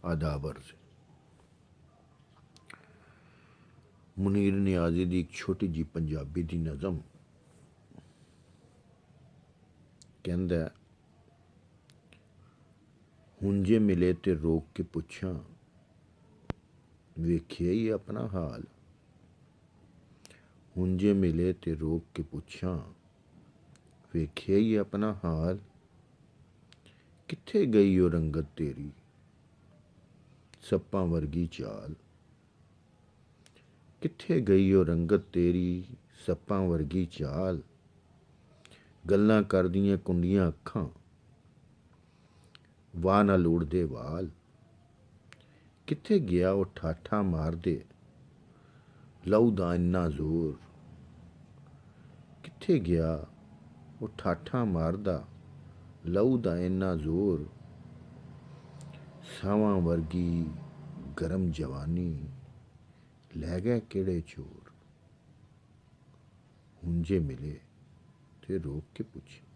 आदाब अर्ज़। मुनीर नियाज़ी दी एक छोटी जी पंजाबी दी नज़म कहंदा है, हुण जे मिले ते रोक के पुछां, वेखिया ही अपना हाल। हुण जे मिले ते रोक के पुछां, वेखिया ही अपना हाल। कित्थे गई ओ रंगत तेरी, सप्पां वर्गी चाल। कित्थे गई ओ रंगत तेरी, सप्पां वर्गी चाल। गल्लां करदियां कुंडियां अखां, वाह नाल उड़दे वाल। कित्थे गया ओ ठाठा मारदे, लहू दा इन्ना जोर। कित्थे गया ओ ठाठा मारदा, लहू दा इन्ना जोर। सावां वर्गी गरम जवानी, लै गए केड़े चोर। हुण जे मिले ते रोक के पुछे।